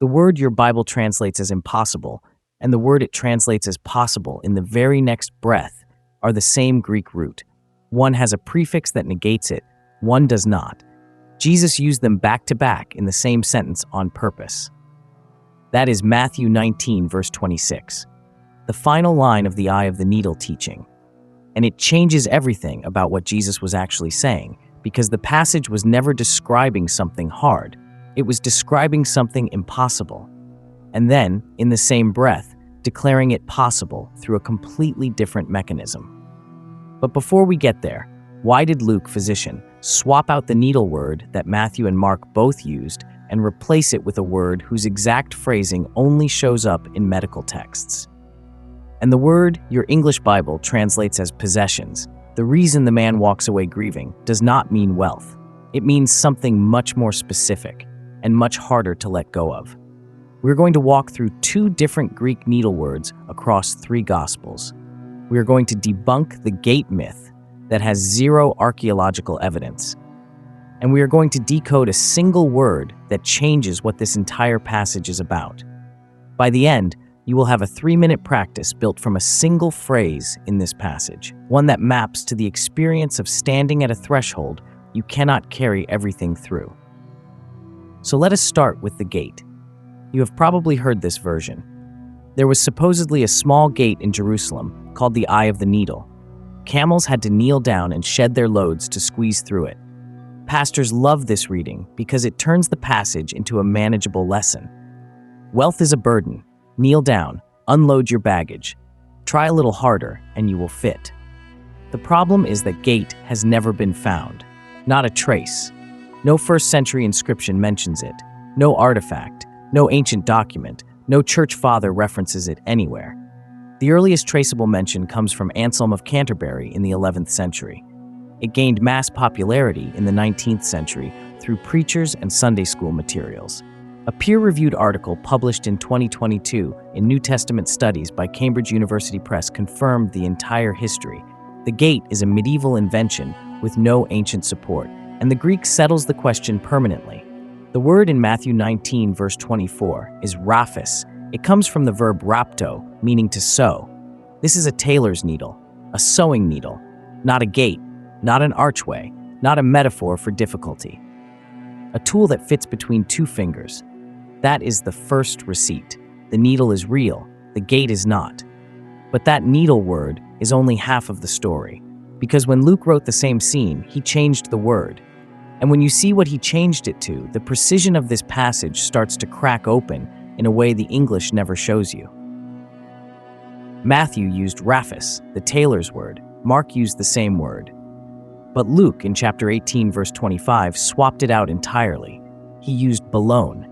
The word your Bible translates as impossible and the word it translates as possible in the very next breath are the same Greek root. One has a prefix that negates it, one does not. Jesus used them back to back in the same sentence on purpose. That is Matthew 19, verse 26, the final line of the eye of the needle teaching. And it changes everything about what Jesus was actually saying, because the passage was never describing something hard. It was describing something impossible. And then, in the same breath, declaring it possible through a completely different mechanism. But before we get there, why did Luke, physician, swap out the needle word that Matthew and Mark both used and replace it with a word whose exact phrasing only shows up in medical texts? And the word your English Bible translates as possessions, the reason the man walks away grieving, does not mean wealth. It means something much more specific and much harder to let go of. We're going to walk through two different Greek needle words across three Gospels. We are going to debunk the gate myth that has zero archaeological evidence. And we are going to decode a single word that changes what this entire passage is about. By the end, you will have a 3-minute practice built from a single phrase in this passage, one that maps to the experience of standing at a threshold you cannot carry everything through. So let us start with the gate. You have probably heard this version. There was supposedly a small gate in Jerusalem called the Eye of the Needle. Camels had to kneel down and shed their loads to squeeze through it. Pastors love this reading because it turns the passage into a manageable lesson. Wealth is a burden. Kneel down, unload your baggage. Try a little harder and you will fit. The problem is that gate has never been found. Not a trace. No first-century inscription mentions it. No artifact. No ancient document. No church father references it anywhere. The earliest traceable mention comes from Anselm of Canterbury in the 11th century. It gained mass popularity in the 19th century through preachers and Sunday school materials. A peer-reviewed article published in 2022 in New Testament Studies by Cambridge University Press confirmed the entire history. The gate is a medieval invention with no ancient support, and the Greek settles the question permanently. The word in Matthew 19, verse 24, is rhaphis. It comes from the verb rhapto, meaning to sew. This is a tailor's needle, a sewing needle, not a gate, not an archway, not a metaphor for difficulty. A tool that fits between two fingers. That is the first receipt. The needle is real, the gate is not. But that needle word is only half of the story, because when Luke wrote the same scene, he changed the word. And when you see what he changed it to, the precision of this passage starts to crack open in a way the English never shows you. Matthew used rhaphis, the tailor's word. Mark used the same word. But Luke, in chapter 18, verse 25, swapped it out entirely. He used belone.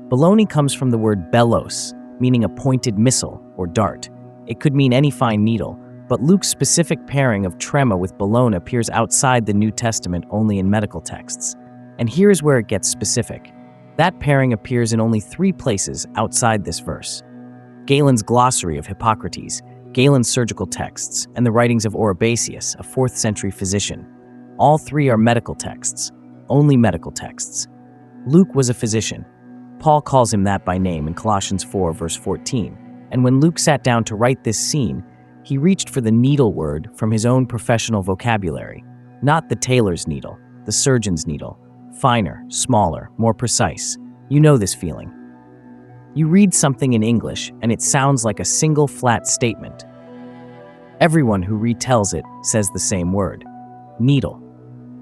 Belone comes from the word belos, meaning a pointed missile or dart. It could mean any fine needle, but Luke's specific pairing of trema with belone appears outside the New Testament only in medical texts. And here's where it gets specific. That pairing appears in only 3 places outside this verse. Galen's Glossary of Hippocrates, Galen's surgical texts, and the writings of Oribasius, a 4th century physician. All 3 are medical texts, only medical texts. Luke was a physician. Paul calls him that by name in Colossians 4, verse 14. And when Luke sat down to write this scene, he reached for the needle word from his own professional vocabulary, not the tailor's needle, the surgeon's needle. Finer, smaller, more precise. You know this feeling. You read something in English and it sounds like a single flat statement. Everyone who retells it says the same word, needle.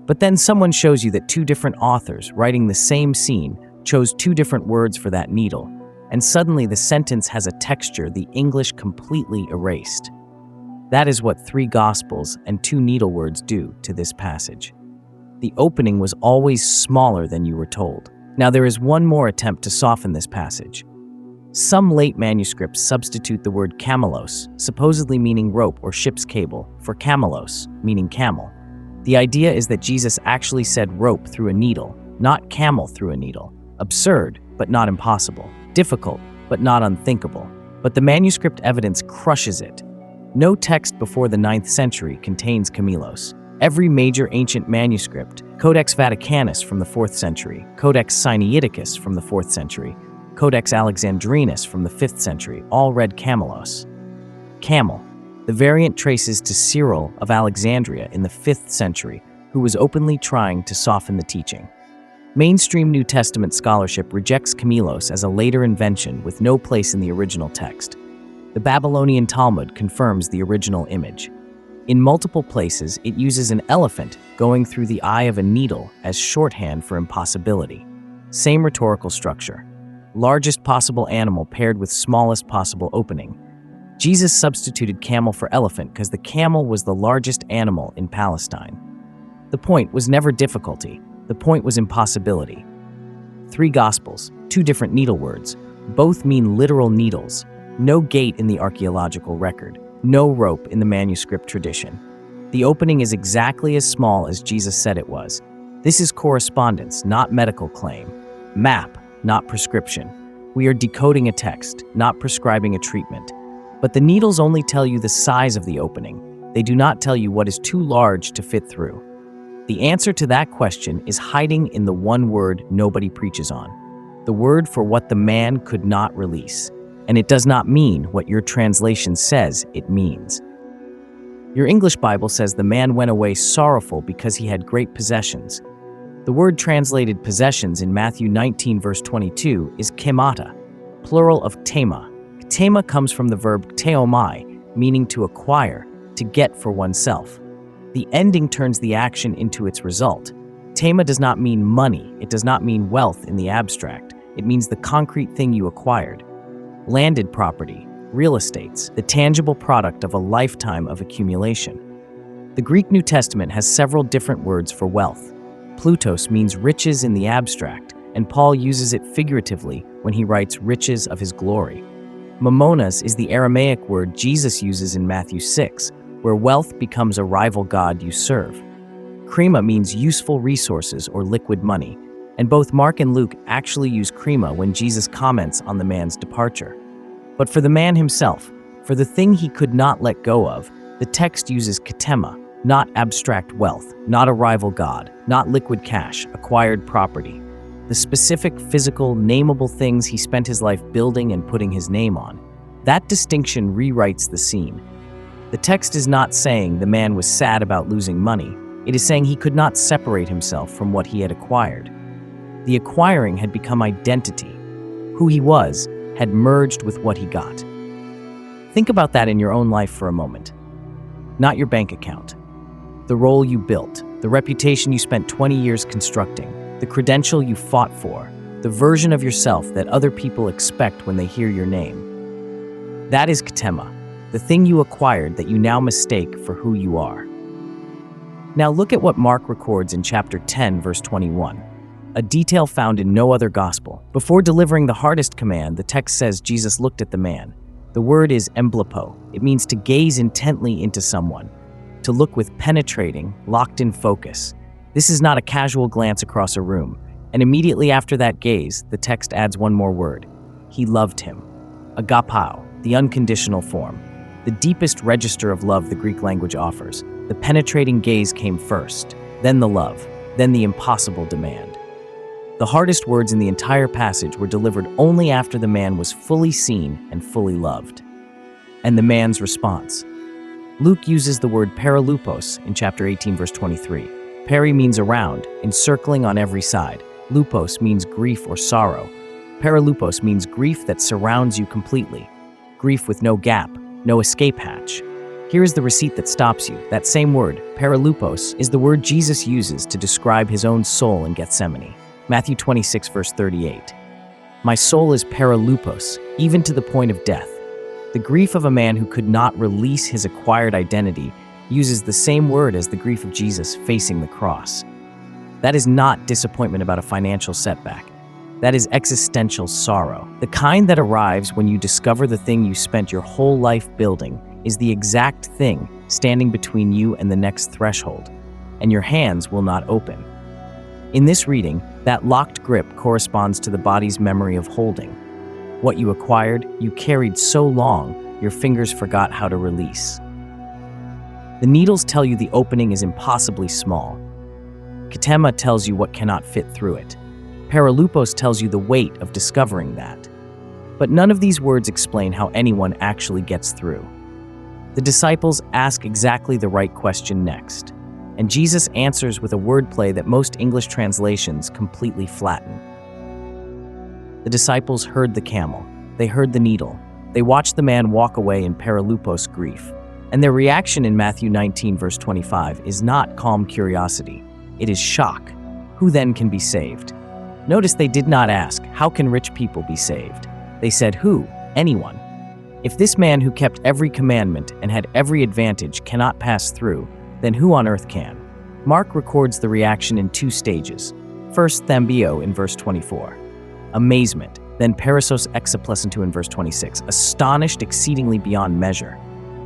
But then someone shows you that 2 different authors writing the same scene chose 2 different words for that needle, and suddenly the sentence has a texture the English completely erased. That is what 3 Gospels and 2 needle words do to this passage. The opening was always smaller than you were told. Now there is one more attempt to soften this passage. Some late manuscripts substitute the word camelos, supposedly meaning rope or ship's cable, for camelos, meaning camel. The idea is that Jesus actually said rope through a needle, not camel through a needle. Absurd, but not impossible. Difficult, but not unthinkable. But the manuscript evidence crushes it. No text before the 9th century contains camelos. Every major ancient manuscript, Codex Vaticanus from the 4th century, Codex Sinaiticus from the 4th century, Codex Alexandrinus from the 5th century all read camelos. Camel. The variant traces to Cyril of Alexandria in the 5th century, who was openly trying to soften the teaching. Mainstream New Testament scholarship rejects camelos as a later invention with no place in the original text. The Babylonian Talmud confirms the original image. In multiple places, it uses an elephant going through the eye of a needle as shorthand for impossibility. Same rhetorical structure. Largest possible animal paired with smallest possible opening. Jesus substituted camel for elephant because the camel was the largest animal in Palestine. The point was never difficulty. The point was impossibility. 3 Gospels, 2 different needle words. Both mean literal needles. No gate in the archaeological record. No rope in the manuscript tradition. The opening is exactly as small as Jesus said it was. This is correspondence, not medical claim. Map, not prescription. We are decoding a text, not prescribing a treatment. But the needles only tell you the size of the opening. They do not tell you what is too large to fit through. The answer to that question is hiding in the one word nobody preaches on. The word for what the man could not release. And it does not mean what your translation says it means. Your English Bible says the man went away sorrowful because he had great possessions. The word translated possessions in Matthew 19 verse 22 is kemata, plural of ktema. Ktema comes from the verb kteomai, meaning to acquire, to get for oneself. The ending turns the action into its result. Ktema does not mean money, it does not mean wealth in the abstract, it means the concrete thing you acquired. Landed property, real estates, the tangible product of a lifetime of accumulation. The Greek New Testament has several different words for wealth. Plutos means riches in the abstract, and Paul uses it figuratively when he writes riches of his glory. Mamonas is the Aramaic word Jesus uses in Matthew 6, where wealth becomes a rival god you serve. Krima means useful resources or liquid money, and both Mark and Luke actually use krima when Jesus comments on the man's departure. But for the man himself, for the thing he could not let go of, the text uses ktema, not abstract wealth, not a rival god, not liquid cash, acquired property. The specific, physical, nameable things he spent his life building and putting his name on. That distinction rewrites the scene. The text is not saying the man was sad about losing money. It is saying he could not separate himself from what he had acquired. The acquiring had become identity. Who he was had merged with what he got. Think about that in your own life for a moment. Not your bank account. The role you built, the reputation you spent 20 years constructing, the credential you fought for, the version of yourself that other people expect when they hear your name. That is ktema, the thing you acquired that you now mistake for who you are. Now look at what Mark records in chapter 10, verse 21. A detail found in no other gospel. Before delivering the hardest command, the text says Jesus looked at the man. The word is emblepo. It means to gaze intently into someone, to look with penetrating, locked-in focus. This is not a casual glance across a room. And immediately after that gaze, the text adds one more word. He loved him. Agapao, the unconditional form. The deepest register of love the Greek language offers. The penetrating gaze came first, then the love, then the impossible demand. The hardest words in the entire passage were delivered only after the man was fully seen and fully loved. And the man's response. Luke uses the word perilupos in chapter 18, verse 23. Peri means around, encircling on every side. Lupos means grief or sorrow. Perilupos means grief that surrounds you completely. Grief with no gap, no escape hatch. Here is the receipt that stops you. That same word, perilupos, is the word Jesus uses to describe his own soul in Gethsemane. Matthew 26, verse 38. My soul is perilupos, even to the point of death. The grief of a man who could not release his acquired identity uses the same word as the grief of Jesus facing the cross. That is not disappointment about a financial setback. That is existential sorrow. The kind that arrives when you discover the thing you spent your whole life building is the exact thing standing between you and the next threshold, and your hands will not open. In this reading, that locked grip corresponds to the body's memory of holding. What you acquired, you carried so long, your fingers forgot how to release. The needles tell you the opening is impossibly small. Ktema tells you what cannot fit through it. Perilupos tells you the weight of discovering that. But none of these words explain how anyone actually gets through. The disciples ask exactly the right question next, and Jesus answers with a wordplay that most English translations completely flatten. The disciples heard the camel, they heard the needle, they watched the man walk away in perilupos grief, and their reaction in Matthew 19 verse 25 is not calm curiosity, it is shock. Who then can be saved? Notice they did not ask, how can rich people be saved? They said, who? Anyone. If this man who kept every commandment and had every advantage cannot pass through, then who on earth can? Mark records the reaction in two stages. First, thambio in verse 24. Amazement, then perissos exaplesentou in verse 26, astonished exceedingly beyond measure.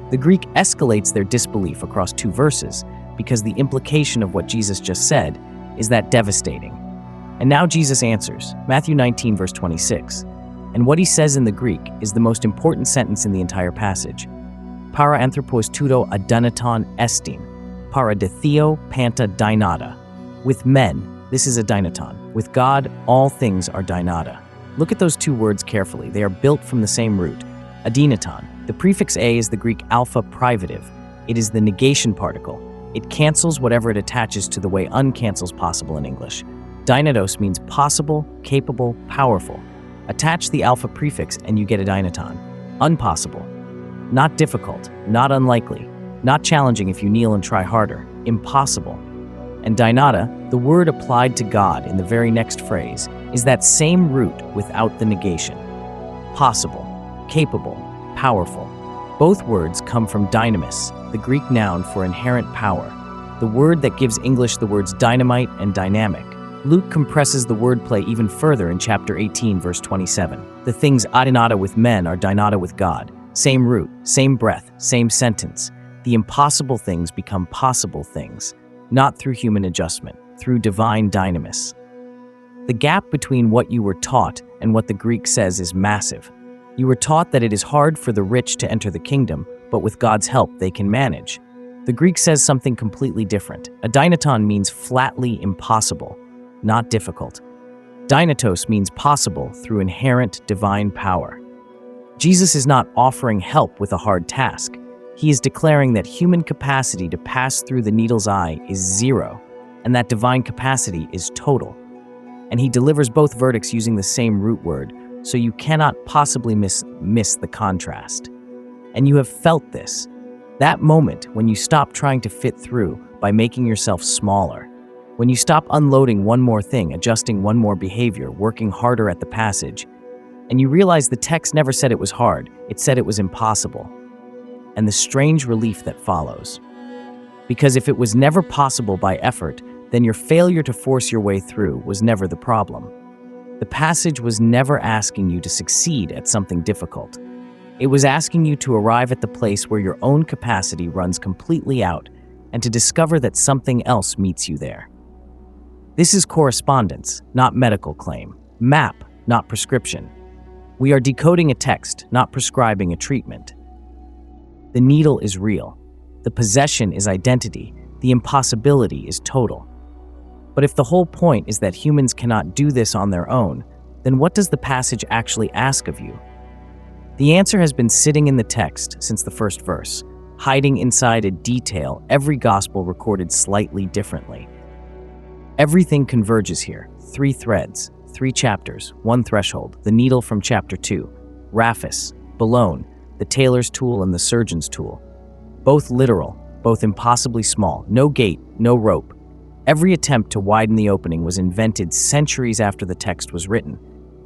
The Greek escalates their disbelief across two verses because the implication of what Jesus just said is that devastating. And now Jesus answers, Matthew 19 verse 26, and what he says in the Greek is the most important sentence in the entire passage. Para anthropos tuto adynaton estin, para de theo panta dynata. With men, this is a dynaton. With God, all things are dynata. Look at those two words carefully. They are built from the same root, adynaton. The prefix a is the Greek alpha privative. It is the negation particle. It cancels whatever it attaches to the way uncancels possible in English. Dynatos means possible, capable, powerful. Attach the alpha prefix and you get a dynaton. Unpossible. Not difficult, not unlikely, not challenging if you kneel and try harder. Impossible. And dynata, the word applied to God in the very next phrase, is that same root without the negation. Possible, capable, powerful. Both words come from dynamis, the Greek noun for inherent power, the word that gives English the words dynamite and dynamic. Luke compresses the wordplay even further in chapter 18, verse 27. The things adynata with men are dynata with God. Same root, same breath, same sentence. The impossible things become possible things, not through human adjustment, through divine dynamis. The gap between what you were taught and what the Greek says is massive. You were taught that it is hard for the rich to enter the kingdom, but with God's help they can manage. The Greek says something completely different. A dynaton means flatly impossible, not difficult. Dynatos means possible through inherent divine power. Jesus is not offering help with a hard task. He is declaring that human capacity to pass through the needle's eye is zero, and that divine capacity is total. And he delivers both verdicts using the same root word, so you cannot possibly miss the contrast. And you have felt this. That moment when you stop trying to fit through by making yourself smaller. When you stop unloading one more thing, adjusting one more behavior, working harder at the passage, and you realize the text never said it was hard, it said it was impossible. And the strange relief that follows. Because if it was never possible by effort, then your failure to force your way through was never the problem. The passage was never asking you to succeed at something difficult. It was asking you to arrive at the place where your own capacity runs completely out and to discover that something else meets you there. This is correspondence, not medical claim. Map, not prescription. We are decoding a text, not prescribing a treatment. The needle is real. The possession is identity. The impossibility is total. But if the whole point is that humans cannot do this on their own, then what does the passage actually ask of you? The answer has been sitting in the text since the first verse, hiding inside a detail every gospel recorded slightly differently. Everything converges here. 3 threads, 3 chapters, 1 threshold, the needle from chapter 2, rhaphis, belone, the tailor's tool and the surgeon's tool. Both literal, both impossibly small, no gate, no rope. Every attempt to widen the opening was invented centuries after the text was written.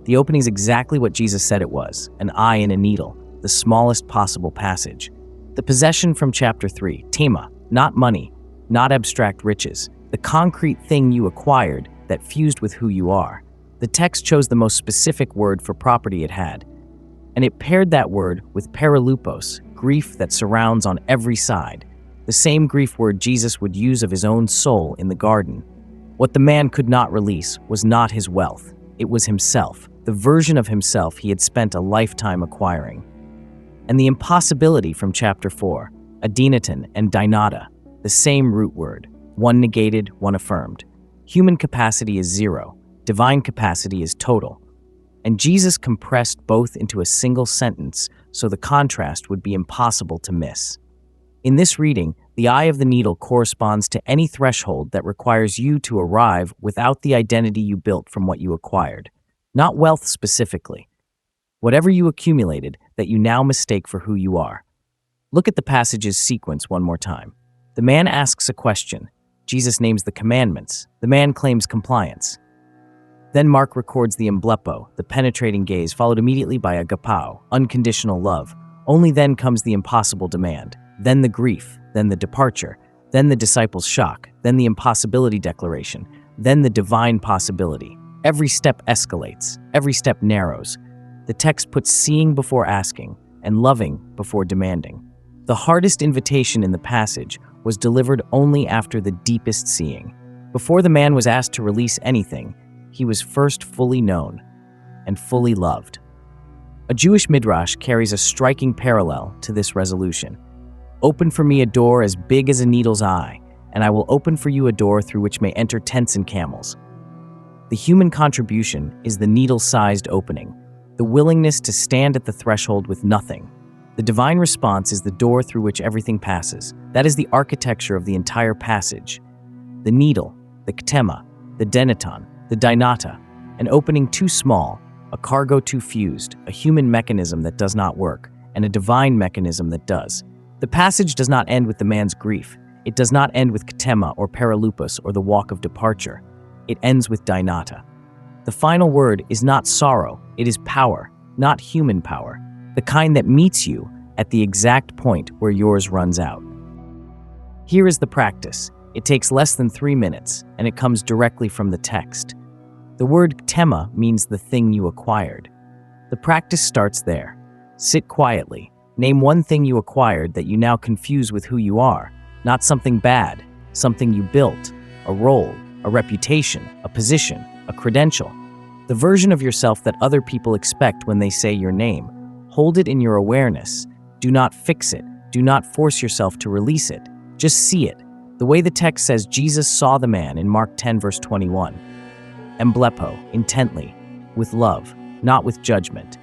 The opening is exactly what Jesus said it was, an eye in a needle, the smallest possible passage. The possession from chapter 3, ktema, not money, not abstract riches, the concrete thing you acquired that fused with who you are. The text chose the most specific word for property it had, and it paired that word with perilupos, grief that surrounds on every side, the same grief word Jesus would use of his own soul in the garden. What the man could not release was not his wealth, it was himself, the version of himself he had spent a lifetime acquiring. And the impossibility from chapter 4, adynaton and dynata, the same root word, one negated, one affirmed. Human capacity is zero. Divine capacity is total. And Jesus compressed both into a single sentence so the contrast would be impossible to miss. In this reading, the eye of the needle corresponds to any threshold that requires you to arrive without the identity you built from what you acquired, not wealth specifically. Whatever you accumulated that you now mistake for who you are. Look at the passage's sequence one more time. The man asks a question. Jesus names the commandments. The man claims compliance. Then Mark records the emblepo, the penetrating gaze, followed immediately by agapao, unconditional love. Only then comes the impossible demand, then the grief, then the departure, then the disciples' shock, then the impossibility declaration, then the divine possibility. Every step escalates, every step narrows. The text puts seeing before asking and loving before demanding. The hardest invitation in the passage was delivered only after the deepest seeing. Before the man was asked to release anything, he was first fully known and fully loved. A Jewish midrash carries a striking parallel to this resolution. Open for me a door as big as a needle's eye, and I will open for you a door through which may enter tents and camels. The human contribution is the needle-sized opening, the willingness to stand at the threshold with nothing. The divine response is the door through which everything passes. That is the architecture of the entire passage. The needle, the ktema, the denaton, the dynata, an opening too small, a cargo too fused, a human mechanism that does not work, and a divine mechanism that does. The passage does not end with the man's grief. It does not end with ktema or perilupos or the walk of departure. It ends with dynata. The final word is not sorrow, it is power, not human power, the kind that meets you at the exact point where yours runs out. Here is the practice. It takes less than 3 minutes, and it comes directly from the text. The word ktema means the thing you acquired. The practice starts there. Sit quietly. Name one thing you acquired that you now confuse with who you are, not something bad, something you built, a role, a reputation, a position, a credential, the version of yourself that other people expect when they say your name. Hold it in your awareness. Do not fix it. Do not force yourself to release it. Just see it. The way the text says Jesus saw the man in Mark 10 verse 21. Emblepo, intently, with love, not with judgment.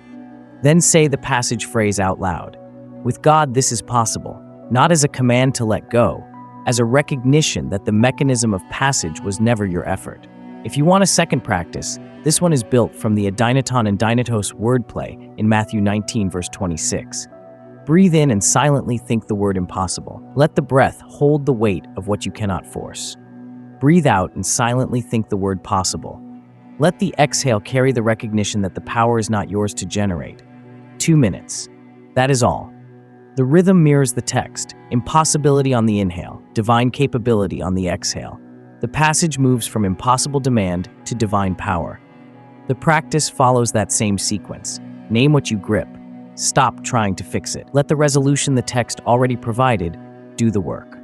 Then say the passage phrase out loud. With God, this is possible, not as a command to let go, as a recognition that the mechanism of passage was never your effort. If you want a second practice, this one is built from the adynaton and dynatos wordplay in Matthew 19 verse 26. Breathe in and silently think the word impossible. Let the breath hold the weight of what you cannot force. Breathe out and silently think the word possible. Let the exhale carry the recognition that the power is not yours to generate. 2 minutes. That is all. The rhythm mirrors the text, impossibility on the inhale, divine capability on the exhale. The passage moves from impossible demand to divine power. The practice follows that same sequence. Name what you grip. Stop trying to fix it. Let the resolution the text already provided do the work.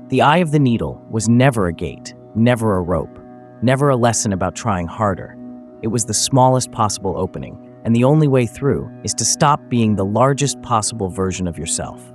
The eye of the needle was never a gate, never a rope, never a lesson about trying harder. It was the smallest possible opening, and the only way through is to stop being the largest possible version of yourself.